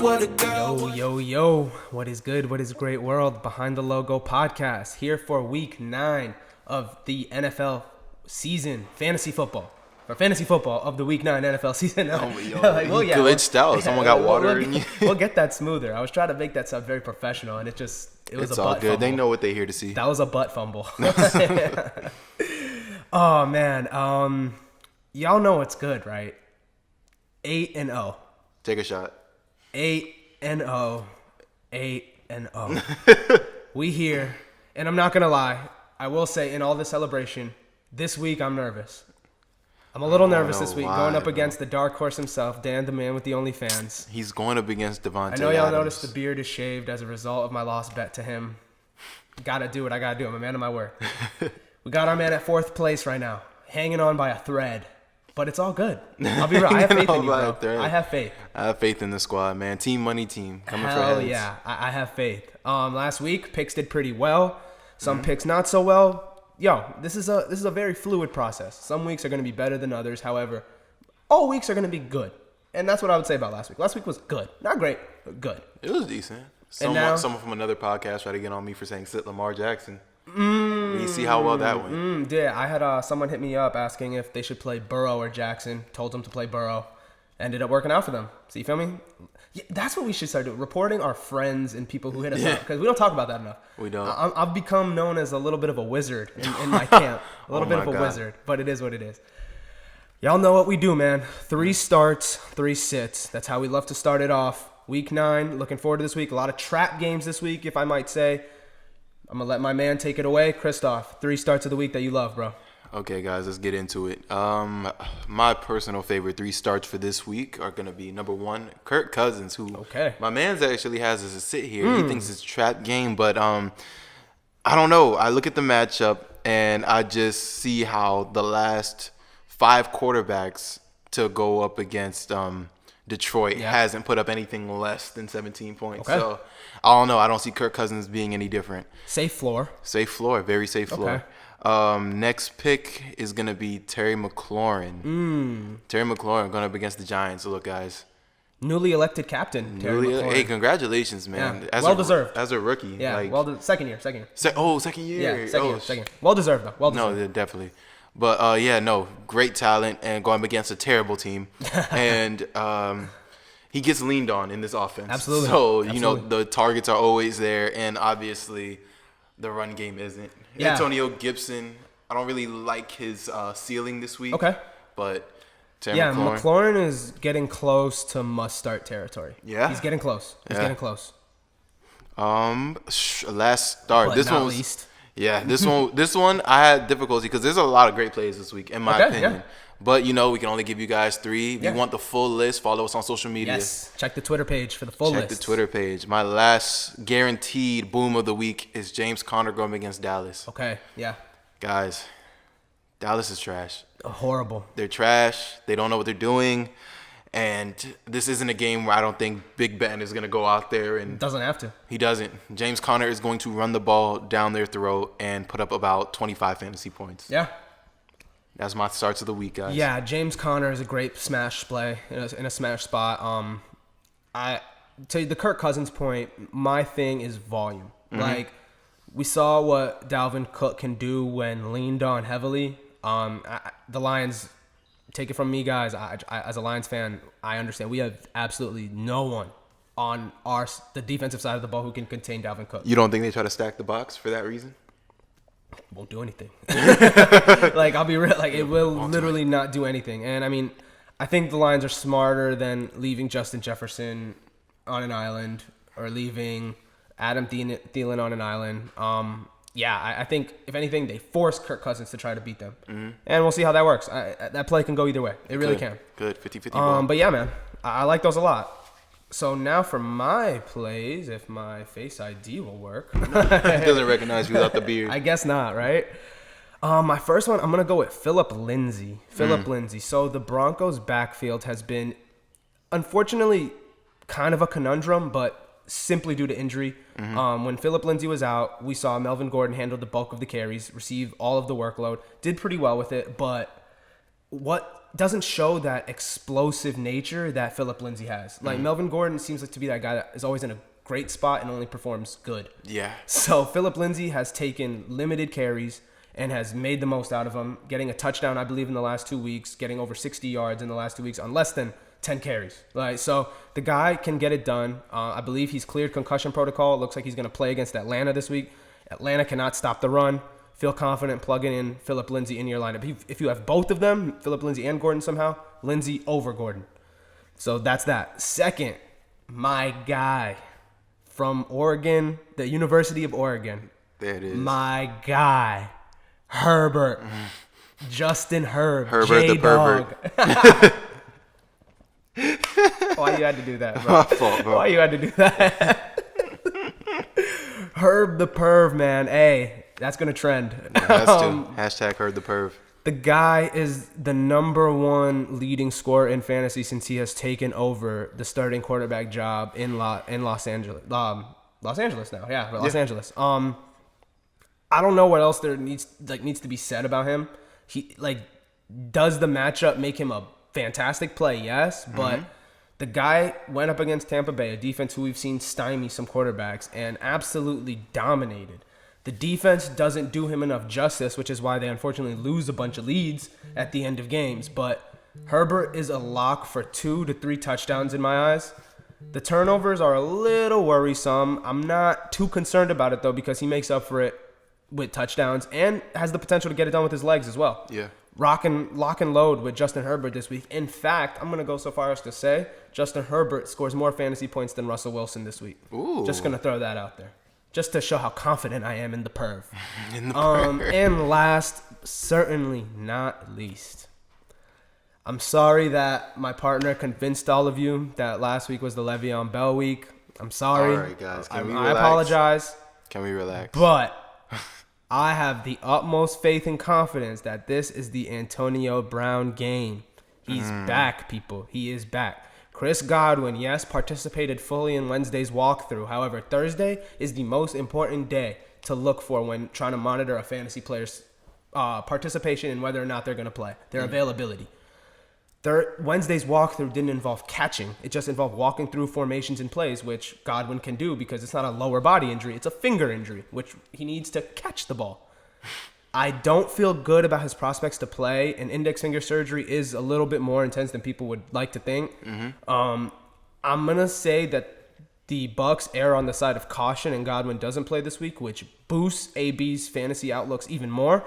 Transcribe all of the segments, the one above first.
what a girl. Yo, what is good? What is great world? Behind the Logo podcast here for week 9 of the NFL season, fantasy football of the week 9 NFL season. Glitched out. Someone got water in you. We'll get that smoother. I was trying to make that sound very professional, and it was it's a all butt good. fumble. They know what they're here to see. That was a butt fumble. Oh man, y'all know what's good, right? 8-0. Take a shot. 8-0. We here, and I'm not gonna lie. I will say, in all the celebration, this week I'm nervous. I'm a little nervous this week, going up against the dark horse himself, Dan, the man with the OnlyFans. He's going up against Devontae. I know y'all Adams. noticed the beard is shaved as a result of my lost bet to him. Gotta do what I gotta do. I'm a man of my word. We got our man at 4th place right now, hanging on by a thread. But it's all good. I'll be real. I have faith in you, bro. I have faith. I have faith in the squad, man. Team money team. Coming for Hell heads. yeah. I have faith. Last week, picks did pretty well. Some picks not so well. Yo, this is a very fluid process. Some weeks are going to be better than others. However, all weeks are going to be good. And that's what I would say about last week. Last week was good. Not great, but good. It was decent. Someone from another podcast tried to get on me for saying sit Lamar Jackson. You see how well that went. Yeah, I had someone hit me up asking if they should play Burrow or Jackson. Told them to play Burrow. Ended up working out for them. So you feel me? Yeah, that's what we should start doing. Reporting our friends and people who hit us up. Because we don't talk about that enough. We don't. I've become known as a little bit of a wizard in my camp. A little bit of a wizard. But it is what it is. Y'all know what we do, man. 3 starts, 3 sits. That's how we love to start it off. Week 9. Looking forward to this week. A lot of trap games this week, if I might say. I'm going to let my man take it away. Christoph, 3 starts of the week that you love, bro. Okay, guys, let's get into it. My personal favorite 3 starts for this week are going to be, number 1, Kirk Cousins, who my man's actually has as a sit here. He thinks it's a trap game, but I don't know. I look at the matchup, and I just see how the last 5 quarterbacks to go up against Detroit hasn't put up anything less than 17 points. So, I don't know. I don't see Kirk Cousins being any different. Safe floor. Very safe floor. Next pick is going to be Terry McLaurin. Terry McLaurin going up against the Giants. So, look, guys. Newly elected captain, Terry McLaurin. Hey, congratulations, man. Yeah. Well-deserved. As a rookie. Yeah, second year. Second year. Yeah, second year. Well-deserved, though. Well-deserved. No, definitely. But, great talent and going up against a terrible team. And he gets leaned on in this offense. Absolutely. So, the targets are always there, and obviously the run game isn't. Yeah. Antonio Gibson, I don't really like his ceiling this week. Okay. But Terry McLaurin is getting close to must-start territory. Yeah? He's getting close. Last start. But this not one was, least. Yeah, this one I had difficulty because there's a lot of great plays this week, in my opinion. Yeah. But, we can only give you guys 3. If you want the full list, follow us on social media. Yes, check the Twitter page for the full list. Check the Twitter page. My last guaranteed boom of the week is James Conner going against Dallas. Okay, yeah. Guys, Dallas is trash. Horrible. They're trash. They don't know what they're doing. And this isn't a game where I don't think Big Ben is going to go out there. And doesn't have to. He doesn't. James Conner is going to run the ball down their throat and put up about 25 fantasy points. Yeah. That's my starts of the week, guys. Yeah, James Conner is a great smash play in a smash spot. To the Kirk Cousins point, my thing is volume. Like, we saw what Dalvin Cook can do when leaned on heavily. The Lions, take it from me, guys. I as a Lions fan, I understand we have absolutely no one on the defensive side of the ball who can contain Dalvin Cook. You don't think they try to stack the box for that reason? Won't do anything. Like, I'll be real. Like, it will literally not do anything. And I mean, I think the Lions are smarter than leaving Justin Jefferson on an island or leaving Adam Thielen on an island. I think if anything, they force Kirk Cousins to try to beat them, and we'll see how that works. That play can go either way. It really can. Good, 50-50. But yeah, man, I like those a lot. So now for my plays, if my Face ID will work. It doesn't recognize you without the beard. I guess not, right? My first one, I'm going to go with Phillip Lindsay. Lindsay. So the Broncos' backfield has been, unfortunately, kind of a conundrum, but simply due to injury. When Phillip Lindsay was out, we saw Melvin Gordon handle the bulk of the carries, receive all of the workload, did pretty well with it, but what doesn't show that explosive nature that Phillip Lindsay has. Like Melvin Gordon seems like to be that guy that is always in a great spot and only performs good. Yeah. So Phillip Lindsay has taken limited carries and has made the most out of them, getting a touchdown, I believe, in the last 2 weeks, getting over 60 yards in the last 2 weeks on less than 10 carries. Like, so the guy can get it done. I believe he's cleared concussion protocol. It looks like he's going to play against Atlanta this week. Atlanta cannot stop the run. Feel confident plugging in Phillip Lindsay in your lineup. If you have both of them, Phillip Lindsay and Gordon somehow, Lindsay over Gordon. So that's that. Second, my guy from Oregon, the University of Oregon. There it is. My guy, Herbert. Justin Herbert J-Dog. the pervert. Why you had to do that, bro? My fault, bro. Why you had to do that? Herb the perv, man. Hey, that's going to trend. Yeah, that's true. Hashtag Herb the perv. The guy is the number one leading scorer in fantasy since he has taken over the starting quarterback job in Los Angeles. Los Angeles now. Yeah, Los Angeles. I don't know what else there needs to be said about him. He does the matchup make him a fantastic play? Yes, but the guy went up against Tampa Bay, a defense who we've seen stymie some quarterbacks, and absolutely dominated. The defense doesn't do him enough justice, which is why they unfortunately lose a bunch of leads at the end of games. But Herbert is a lock for 2 to 3 touchdowns in my eyes. The turnovers are a little worrisome. I'm not too concerned about it, though, because he makes up for it with touchdowns and has the potential to get it done with his legs as well. Yeah. Lock and load with Justin Herbert this week. In fact, I'm going to go so far as to say Justin Herbert scores more fantasy points than Russell Wilson this week. Ooh. Just going to throw that out there. Just to show how confident I am in the perv. Perv. And last, certainly not least, I'm sorry that my partner convinced all of you that last week was the Le'Veon Bell week. I'm sorry. All right, guys. I apologize. Can we relax? But I have the utmost faith and confidence that this is the Antonio Brown game. He's back, people. He is back. Chris Godwin, yes, participated fully in Wednesday's walkthrough. However, Thursday is the most important day to look for when trying to monitor a fantasy player's participation and whether or not they're going to play, their availability. Wednesday's walkthrough didn't involve catching. It just involved walking through formations and plays, which Godwin can do because it's not a lower body injury. It's a finger injury, which he needs to catch the ball. I don't feel good about his prospects to play, and index finger surgery is a little bit more intense than people would like to think. I'm going to say that the Bucs err on the side of caution and Godwin doesn't play this week, which boosts AB's fantasy outlooks even more.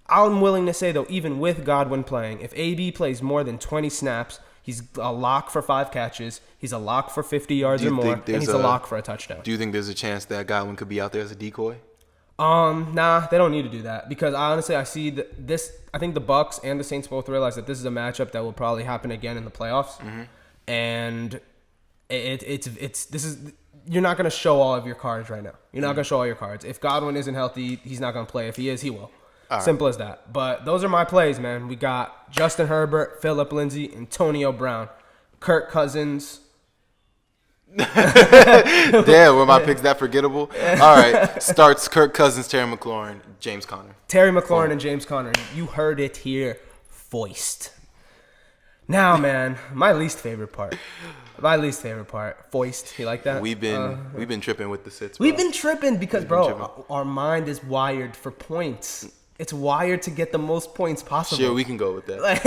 I'm willing to say, though, even with Godwin playing, if AB plays more than 20 snaps, he's a lock for 5 catches, he's a lock for 50 yards or more, and he's a lock for a touchdown. Do you think there's a chance that Godwin could be out there as a decoy? Nah, they don't need to do that because I see this. I think the Bucs and the Saints both realize that this is a matchup that will probably happen again in the playoffs, and you're not going to show all of your cards right now. You're not going to show all your cards. If Godwin isn't healthy, he's not going to play. If he is, he will. Simple as that. But those are my plays, man. We got Justin Herbert, Phillip Lindsay, Antonio Brown, Kirk Cousins. Damn, were my picks that forgettable? All right. Starts Kirk Cousins, Terry McLaurin, James Conner. Terry McLaurin and James Conner. You heard it here. Foist. Now, man, my least favorite part. Foist. You like that? We've been tripping with the sits. Bro. We've been tripping because, our mind is wired for points. It's wired to get the most points possible. Sure, we can go with that.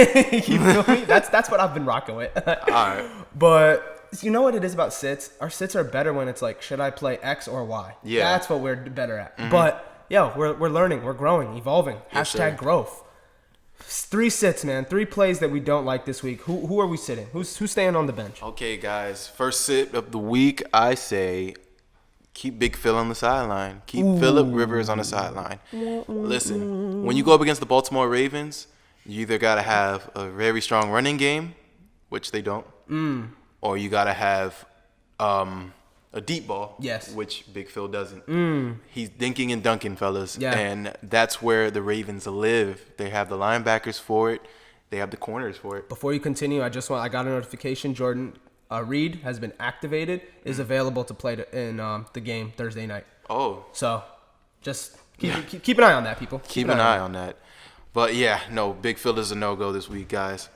You feel me? That's what I've been rocking with. All right. But you know what it is about sits? Our sits are better when it's like, should I play X or Y? Yeah. That's what we're better at. But, we're learning. We're growing, evolving. Yes, Hashtag growth. 3 sits, man. 3 plays that we don't like this week. Who are we sitting? Who's staying on the bench? Okay, guys. First sit of the week, I say keep Big Phil on the sideline. Keep Phillip Rivers on the sideline. Listen, when you go up against the Baltimore Ravens, you either got to have a very strong running game, which they don't, or you got to have a deep ball, yes, which Big Phil doesn't. He's dinking and dunking, fellas, and that's where the Ravens live. They have the linebackers for it. They have the corners for it. Before you continue, I got a notification. Jordan Reed has been activated, is available to play in the game Thursday night. Oh. So just keep an eye on that, people. Keep an eye on that. But, Big Phil is a no-go this week, guys.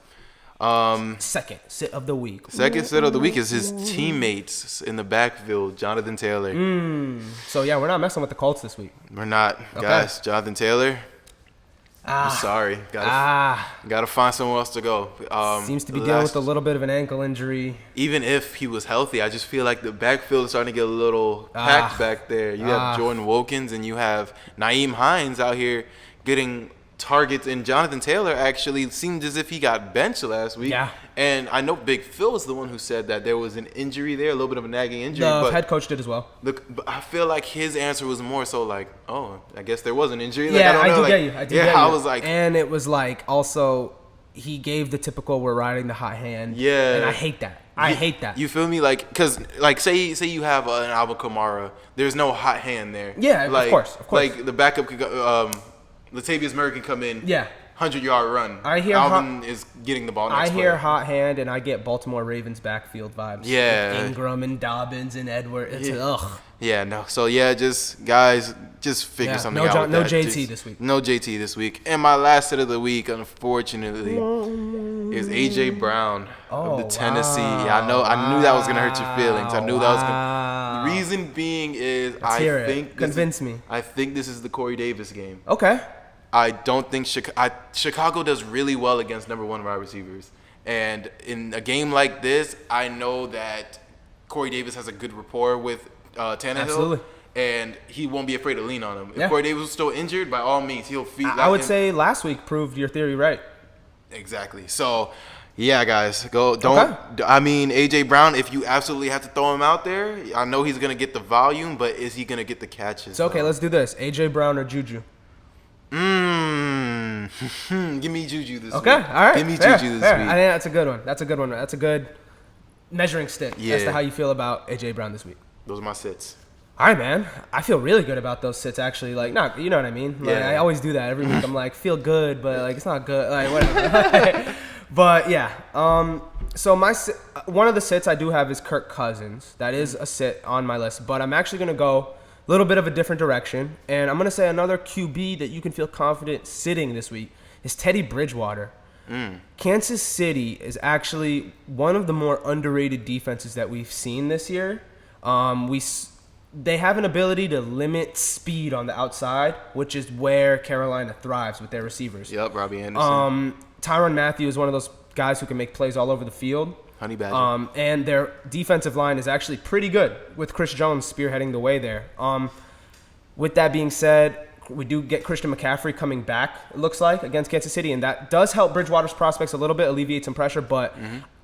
Second sit of the week. Second sit of the week is his teammates in the backfield, Jonathan Taylor. So, yeah, we're not messing with the Colts this week. We're not. Okay. Guys, Jonathan Taylor, I'm sorry. Gotta find somewhere else to go. Seems to be dealing with a little bit of an ankle injury. Even if he was healthy, I just feel like the backfield is starting to get a little packed back there. You have Jordan Wilkins and you have Nyheim Hines out here getting targets, and Jonathan Taylor actually seemed as if he got benched last week. Yeah. And I know Big Phil was the one who said that there was an injury there, a little bit of a nagging injury. The head coach did as well. Look, but I feel like his answer was more so like, oh, I guess there was an injury. Yeah, like, I do get you. I do get you. I was like, and it was like also he gave the typical "we're riding the hot hand." Yeah, and I hate that. I hate that. You feel me? Like, cause like say you have an Alvin Kamara, there's no hot hand there. Yeah, like, of course. Like the backup could go, Latavius Murray can come in. Yeah. 100-yard run. I hear Alvin is getting the ball next play. I hear hot hand, and I get Baltimore Ravens backfield vibes. Yeah. With Ingram and Dobbins and Edward. It's ugh. Yeah, no. So, yeah, guys, figure something out. No JT this week. No JT this week. And my last sit of the week, unfortunately, is A.J. Brown of the Tennessee. Yeah, I knew that was going to hurt your feelings. I knew that was going to. The reason being is Convince me. I think this is the Corey Davis game. Okay. I don't think Chicago does really well against number one wide receivers. And in a game like this, I know that Corey Davis has a good rapport with Tannehill. Absolutely. And he won't be afraid to lean on him. Yeah. If Corey Davis was still injured, by all means, he'll feed. I would say last week proved your theory right. Exactly. So, yeah, guys, go. Don't. Okay. I mean, A.J. Brown, if you absolutely have to throw him out there, I know he's going to get the volume, but is he going to get the catches? So, okay, let's do this. A.J. Brown or Juju? Give me Juju this week. Okay, all right. Give me Juju this week. I think that's a good one. That's a good measuring stick as to how you feel about A.J. Brown this week. Those are my sits. All right, man. I feel really good about those sits, actually. Like, not, you know what I mean? Like, I always do that every week. I'm like, feel good, but like, it's not good. Like, whatever. But yeah. So one of the sits I do have is Kirk Cousins. That is a sit on my list, but I'm actually gonna go a little bit of a different direction, and I'm gonna say another QB that you can feel confident sitting this week is Teddy Bridgewater. Kansas City is actually one of the more underrated defenses that we've seen this year. They have an ability to limit speed on the outside, which is where Carolina thrives with their receivers. Yep, Robbie Anderson. Tyrann Mathieu is one of those guys who can make plays all over the field. Honey Badger. And their defensive line is actually pretty good with Chris Jones spearheading the way there. With that being said, we do get Christian McCaffrey coming back, it looks like, against Kansas City, and that does help Bridgewater's prospects a little bit, alleviate some pressure. But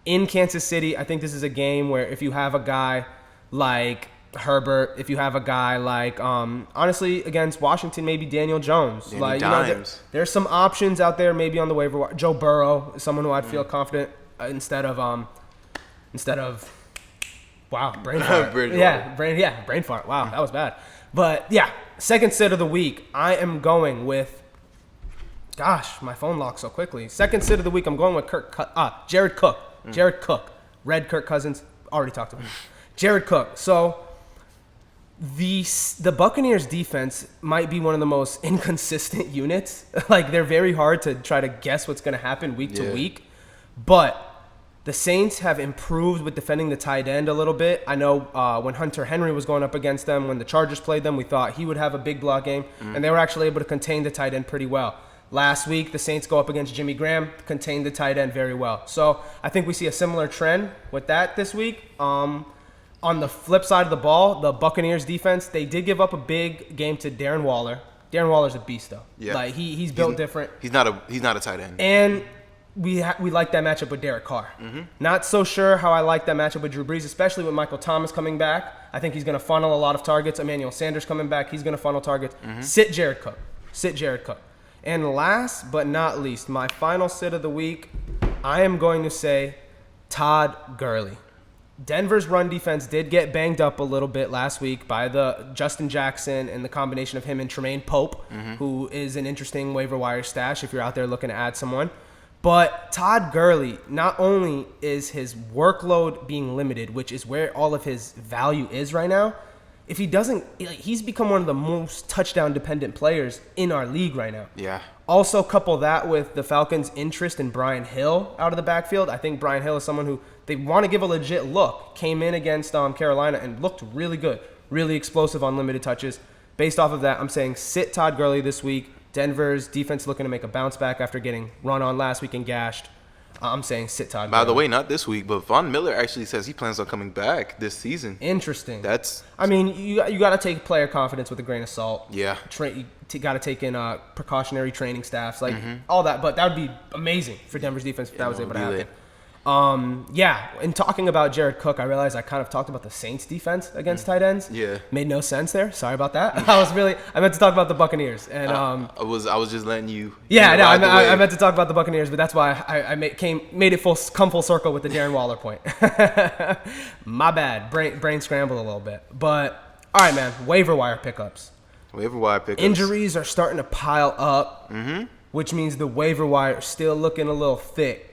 in Kansas City, I think this is a game where if you have a guy like Herbert, if you have a guy like, honestly, against Washington, maybe Daniel Jones. Like, there's some options out there maybe on the waiver wire. Joe Burrow is someone who I'd feel confident instead of wow, brain fart. Brain fart. Wow, that was bad. But yeah, second sit of the week, I am going with, gosh, my phone locked so quickly. Second sit of the week, I'm going with Jared Cook. Jared Cook. Red Kirk Cousins, already talked about him. Jared Cook. So the Buccaneers defense might be one of the most inconsistent units. Like, they're very hard to try to guess what's going to happen week to week. But the Saints have improved with defending the tight end a little bit. I know when Hunter Henry was going up against them, when the Chargers played them, we thought he would have a big block game, and they were actually able to contain the tight end pretty well. Last week, the Saints go up against Jimmy Graham, contain the tight end very well. So I think we see a similar trend with that this week. On the flip side of the ball, the Buccaneers defense, they did give up a big game to Darren Waller. Darren Waller's a beast, though. Yeah. Like, he's built different. He's not a tight end. And we like that matchup with Derek Carr. Not so sure how I like that matchup with Drew Brees, especially with Michael Thomas coming back. I think he's going to funnel a lot of targets. Emmanuel Sanders coming back, he's going to funnel targets. Sit Jared Cook. And last but not least, my final sit of the week, I am going to say Todd Gurley. Denver's run defense did get banged up a little bit last week by the Justin Jackson and the combination of him and Tremaine Pope, who is an interesting waiver wire stash if you're out there looking to add someone. But Todd Gurley, not only is his workload being limited, which is where all of his value is right now, if he doesn't, he's become one of the most touchdown-dependent players in our league right now. Yeah. Also, couple that with the Falcons' interest in Brian Hill out of the backfield. I think Brian Hill is someone who they want to give a legit look. Came in against Carolina and looked really good, really explosive on limited touches. Based off of that, I'm saying sit Todd Gurley this week. Denver's defense looking to make a bounce back after getting run on last week and gashed. I'm saying sit Todd Gurley. By the way, not this week, but Von Miller actually says he plans on coming back this season. Interesting. I mean, you got to take player confidence with a grain of salt. Yeah. You got to take in precautionary training staffs, like all that. But that would be amazing for Denver's defense if that was able to happen. In talking about Jared Cook, I realized I kind of talked about the Saints defense against tight ends. Yeah. Made no sense there. Sorry about that. I meant to talk about the Buccaneers. And I was just letting you. Yeah, no, I meant to talk about the Buccaneers, but that's why I made it come full circle with the Darren Waller point. My bad. Brain scrambled a little bit. But all right, man. Waiver wire pickups. Injuries are starting to pile up, which means the waiver wire is still looking a little thick.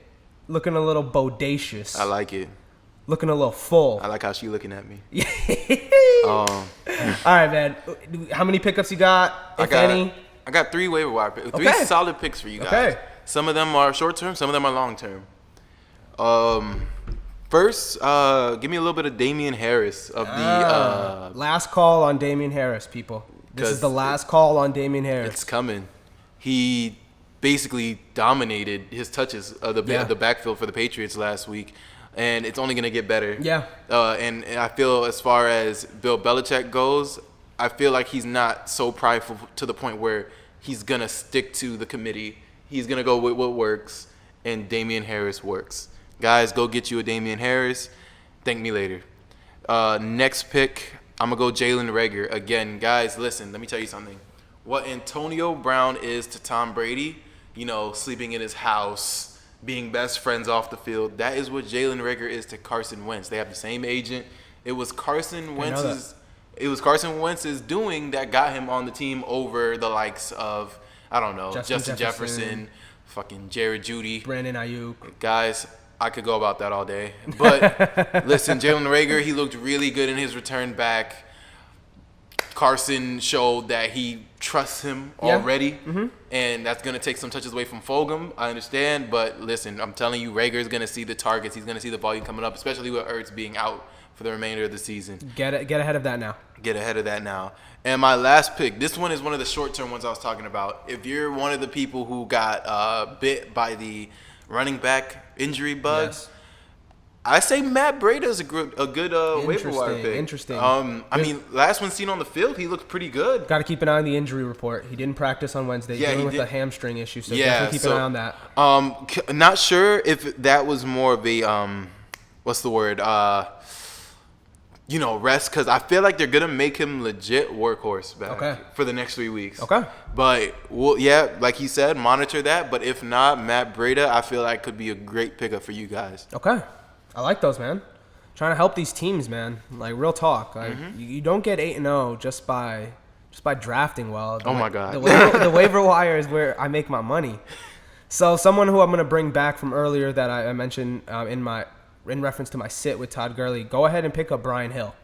Looking a little bodacious. I like it. Looking a little full. I like how she looking at me. All right, man. How many pickups you got, if any? I got 3 waiver wire picks. 3 solid picks for you guys. Okay. Some of them are short term. Some of them are long term. First, give me a little bit of Damian Harris of the last call on Damian Harris, people. This is the last call on Damian Harris. It's coming. He basically dominated his touches of the backfield for the Patriots last week, and it's only going to get better. Yeah. And I feel as far as Bill Belichick goes, I feel like he's not so prideful to the point where he's going to stick to the committee. He's going to go with what works, and Damian Harris works. Guys, go get you a Damian Harris. Thank me later. Next pick, I'm going to go Jalen Reagor. Again, guys, listen, let me tell you something. What Antonio Brown is to Tom Brady, sleeping in his house, being best friends off the field, that is what Jalen Reagor is to Carson Wentz. They have the same agent. It was Carson Wentz's doing that got him on the team over the likes of, I don't know, Justin Jefferson, fucking Jared Jeudy, Brandon Ayuk. Guys, I could go about that all day. But listen, Jalen Reagor, he looked really good in his return back. Carson showed that he trusts him already, and that's going to take some touches away from Fulgham. I understand, but listen, I'm telling you, Reagor is going to see the targets. He's going to see the volume coming up, especially with Ertz being out for the remainder of the season. Get ahead of that now. Get ahead of that now. And my last pick, this one is one of the short-term ones I was talking about. If you're one of the people who got bit by the running back injury bug, I say Matt Breida is a good waiver wire pick. Interesting. I mean, last one seen on the field, he looked pretty good. Got to keep an eye on the injury report. He didn't practice on Wednesday. Dealing with a hamstring issue, so definitely keep an eye on that. Not sure if that was more of a what's the word? Rest, because I feel like they're gonna make him legit workhorse back for the next 3 weeks. Okay. But like he said, monitor that. But if not, Matt Breida, I feel like could be a great pickup for you guys. Okay. I like those, man. Trying to help these teams, man. Like, real talk. Like, you don't get 8-0 just by drafting well. My God. The waiver wire is where I make my money. So, someone who I'm going to bring back from earlier that I mentioned in reference to my sit with Todd Gurley, go ahead and pick up Brian Hill.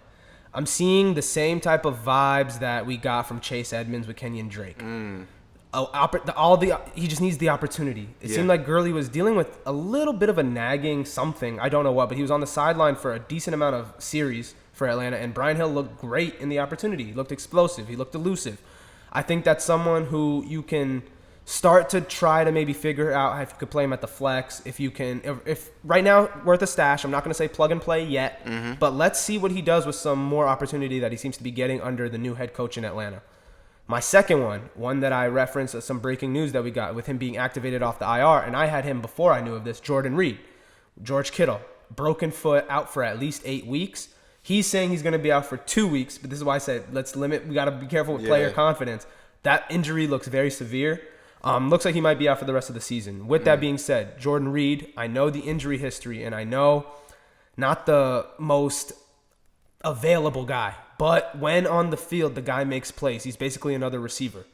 I'm seeing the same type of vibes that we got from Chase Edmonds with Kenyon Drake. He just needs the opportunity. It seemed like Gurley was dealing with a little bit of a nagging something. I don't know what, but he was on the sideline for a decent amount of series for Atlanta, and Brian Hill looked great in the opportunity. He looked explosive. He looked elusive. I think that's someone who you can start to try to maybe figure out if you could play him at the flex. If right now, worth a stash. I'm not going to say plug and play yet, but let's see what he does with some more opportunity that he seems to be getting under the new head coach in Atlanta. My second one that I referenced as some breaking news that we got with him being activated off the IR, and I had him before I knew of this, Jordan Reed. George Kittle, broken foot, out for at least 8 weeks. He's saying he's going to be out for 2 weeks, but this is why I said we got to be careful with player confidence. That injury looks very severe. Looks like he might be out for the rest of the season. With that being said, Jordan Reed, I know the injury history, and I know not the most available guy. But when on the field, the guy makes plays. He's basically another receiver.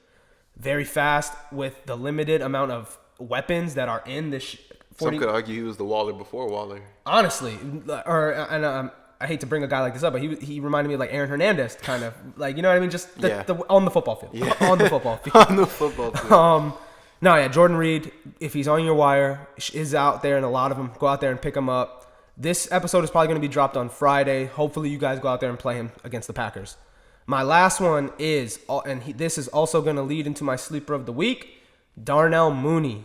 Very fast with the limited amount of weapons that are in this. Some could argue he was the Waller before Waller. Honestly. I hate to bring a guy like this up, but he reminded me of like Aaron Hernandez, kind of. Like, you know what I mean? Just on the football field. Yeah. On the football field. On the football field. No, yeah, Jordan Reed, if he's on your wire, is out there, and a lot of them, go out there and pick him up. This episode is probably going to be dropped on Friday. Hopefully you guys go out there and play him against the Packers. My last one is, this is also going to lead into my sleeper of the week, Darnell Mooney.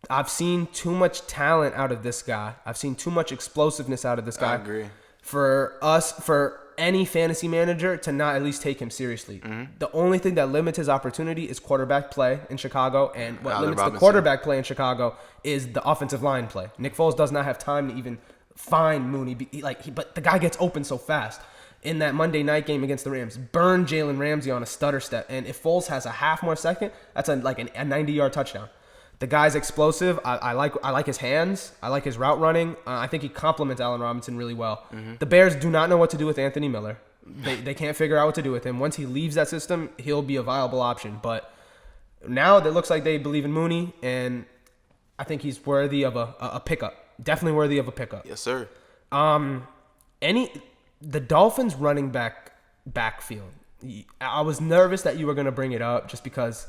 I've seen too much talent out of this guy. I've seen too much explosiveness out of this guy. I agree. For any fantasy manager to not at least take him seriously. Mm-hmm. The only thing that limits his opportunity is quarterback play in Chicago, and what limits the quarterback play in Chicago is the offensive line play. Nick Foles does not have time to even find Mooney, but the guy gets open so fast. In that Monday night game against the Rams, burned Jalen Ramsey on a stutter step, and if Foles has a half more second, that's a 90-yard touchdown. The guy's explosive. I like his hands. I like his route running. I think he complements Allen Robinson really well. Mm-hmm. The Bears do not know what to do with Anthony Miller. They can't figure out what to do with him. Once he leaves that system, he'll be a viable option. But now it looks like they believe in Mooney, and I think he's worthy of a pickup. Definitely worthy of a pickup. Yes, sir. The Dolphins running backfield. I was nervous that you were going to bring it up just because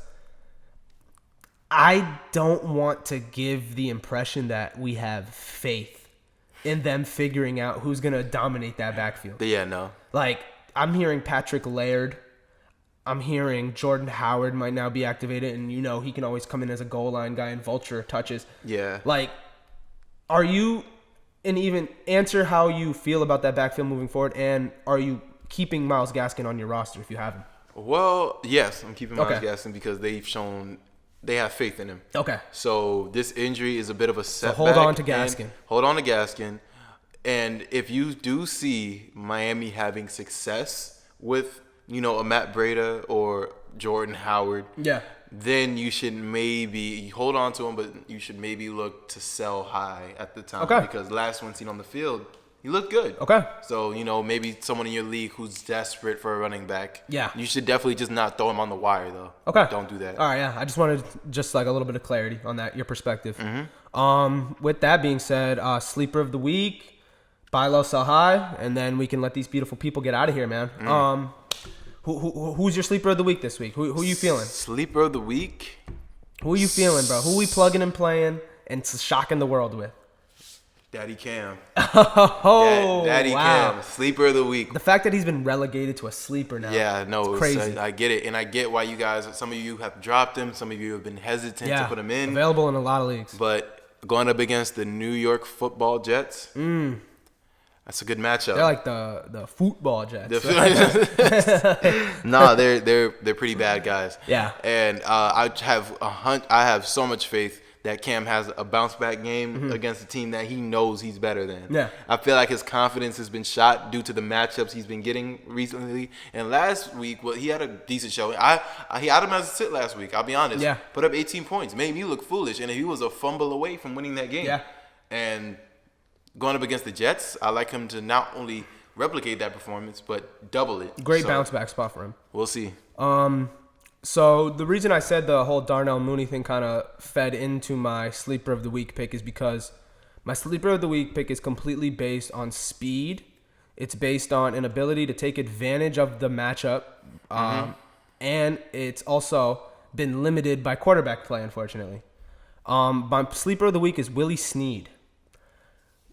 I don't want to give the impression that we have faith in them figuring out who's going to dominate that backfield. Yeah, no. Like, I'm hearing Patrick Laird. I'm hearing Jordan Howard might now be activated, and he can always come in as a goal line guy and vulture touches. Yeah. Like, are you, and even answer how you feel about that backfield moving forward, and are you keeping Myles Gaskin on your roster if you have him? Well, yes, I'm keeping Myles Gaskin because they've shown they have faith in him. Okay. So this injury is a bit of a setback. So hold on to Gaskin. And if you do see Miami having success with, a Matt Breida or Jordan Howard, then you should maybe hold on to him, but you should maybe look to sell high at the time. Okay. Because last one seen on the field, he looked good. Okay. So, maybe someone in your league who's desperate for a running back. Yeah. You should definitely just not throw him on the wire, though. Okay. Don't do that. All right, yeah. I just wanted a little bit of clarity on that, your perspective. Mm-hmm. With that being said, sleeper of the week, buy low, sell high, and then we can let these beautiful people get out of here, man. Who's your sleeper of the week this week? Who are you feeling? Sleeper of the week? Who are you feeling, bro? Who are we plugging and playing and shocking the world with? Daddy Cam. Daddy Cam, sleeper of the week. The fact that he's been relegated to a sleeper now. Yeah, no, it's crazy. I get it, and I get why some of you have dropped him, some of you have been hesitant to put him in. Available in a lot of leagues. But going up against the New York Football Jets, that's a good matchup. They're like the football Jets. Nah, they're pretty bad guys. Yeah, and I have so much faith that Cam has a bounce back game against a team that he knows he's better than. Yeah. I feel like his confidence has been shot due to the matchups he's been getting recently. And last week, he had a decent showing. He had him as a sit last week, I'll be honest. Yeah. Put up 18 points. Made me look foolish. And he was a fumble away from winning that game. Yeah. And going up against the Jets, I like him to not only replicate that performance, but double it. Great bounce back spot for him. We'll see. So the reason I said the whole Darnell Mooney thing kind of fed into my sleeper of the week pick is because my sleeper of the week pick is completely based on speed. It's based on an ability to take advantage of the matchup. And it's also been limited by quarterback play, unfortunately. My sleeper of the week is Willie Snead.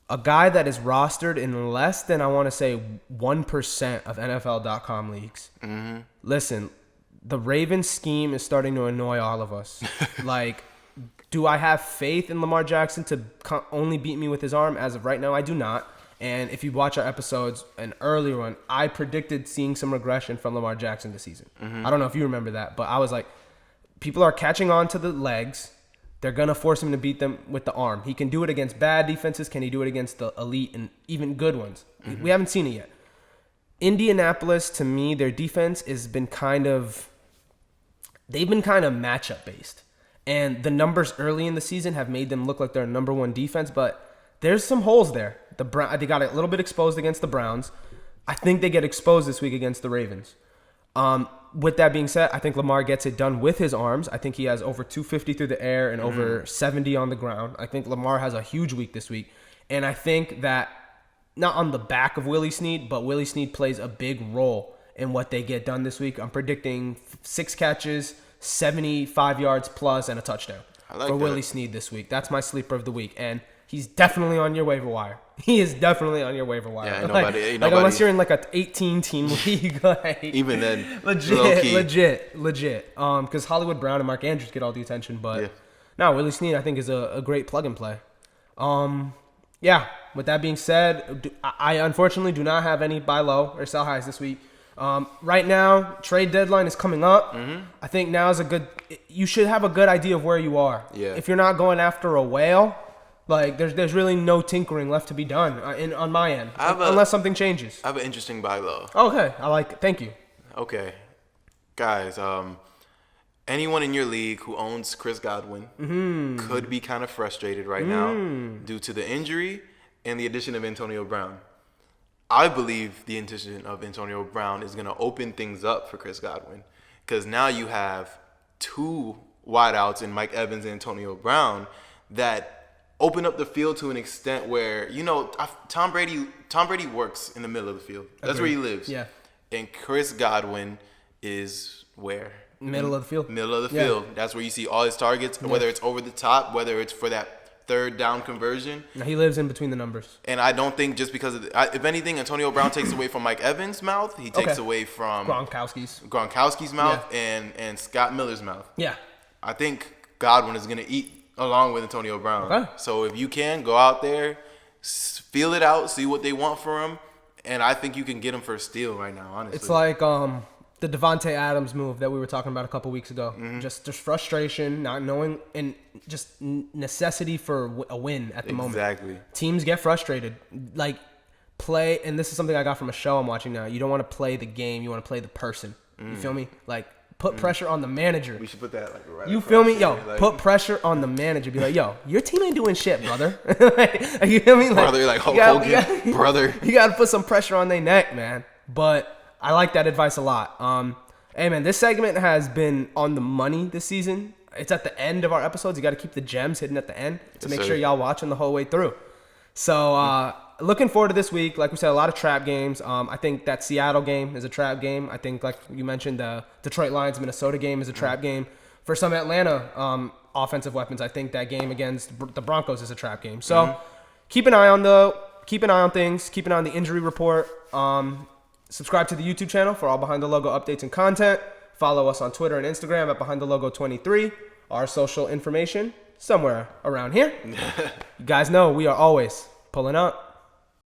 A guy that is rostered in less than, I want to say, 1% of NFL.com leagues. Mm-hmm. Listen, the Ravens scheme is starting to annoy all of us. Like, do I have faith in Lamar Jackson to only beat me with his arm? As of right now, I do not. And if you watch our episodes, an earlier one, I predicted seeing some regression from Lamar Jackson this season. Mm-hmm. I don't know if you remember that, but I was like, people are catching on to the legs. They're going to force him to beat them with the arm. He can do it against bad defenses. Can he do it against the elite and even good ones? Mm-hmm. We haven't seen it yet. Indianapolis, to me, their defense has been they've been kind of matchup based. And the numbers early in the season have made them look like they're number one defense, but there's some holes there. They got a little bit exposed against the Browns. I think they get exposed this week against the Ravens. With that being said, I think Lamar gets it done with his arms. I think he has over 250 through the air and over 70 on the ground. I think Lamar has a huge week this week. And I think that not on the back of Willie Snead, but Willie Snead plays a big role in what they get done this week. I'm predicting 6 catches, 75 yards plus and a touchdown for Willie Snead this week. That's my sleeper of the week, and he's definitely on your waiver wire. He is definitely on your waiver wire. Yeah, ain't nobody. Unless you're in like a 18-team league, even then, legit. Because Hollywood Brown and Mark Andrews get all the attention, but no, Willie Snead I think is a great plug and play. Yeah. With that being said, I unfortunately do not have any buy low or sell highs this week. Right now, trade deadline is coming up. Mm-hmm. I think now is you should have a good idea of where you are. Yeah. If you're not going after a whale, like there's really no tinkering left to be done on my end, unless something changes. I have an interesting buy low. Okay, I like it. Thank you. Okay, guys. Anyone in your league who owns Chris Godwin could be kind of frustrated right now due to the injury and the addition of Antonio Brown. I believe the addition of Antonio Brown is going to open things up for Chris Godwin, because now you have two wideouts in Mike Evans and Antonio Brown that open up the field to an extent where, Tom Brady works in the middle of the field. That's where he lives. Yeah. And Chris Godwin is where? Middle of the field. Middle of the field. That's where you see all his targets, whether it's over the top, whether it's for that third down conversion. Now, he lives in between the numbers. And I don't think just because if anything, Antonio Brown takes away from Mike Evans' mouth. He takes away from Gronkowski's mouth and Scott Miller's mouth. Yeah. I think Godwin is going to eat along with Antonio Brown. Okay. So if you can, go out there, feel it out, see what they want for him. And I think you can get him for a steal right now, honestly. It's like the Devontae Adams move that we were talking about a couple weeks ago. Mm-hmm. Just frustration, not knowing, and just necessity for a win at the moment. Exactly. Teams get frustrated. Like, play, and this is something I got from a show I'm watching now. You don't want to play the game. You want to play the person. You feel me? Like, put pressure on the manager. We should put that like right. You feel me? Yo, put pressure on the manager. Be like, yo, your team ain't doing shit, brother. You feel me? Like, brother, like Hulk Hogan, brother. You got to put some pressure on their neck, man. But I like that advice a lot. Hey, man, this segment has been on the money this season. It's at the end of our episodes. You got to keep the gems hidden at the end to make sure y'all watching the whole way through. So, looking forward to this week. Like we said, a lot of trap games. I think that Seattle game is a trap game. I think, like you mentioned, the Detroit Lions-Minnesota game is a trap game. For some Atlanta offensive weapons, I think that game against the Broncos is a trap game. So, keep an eye on things. Keep an eye on the injury report. Subscribe to the YouTube channel for all Behind the Logo updates and content. Follow us on Twitter and Instagram at Behind the Logo 23. Our social information somewhere around here. You guys know we are always pulling up.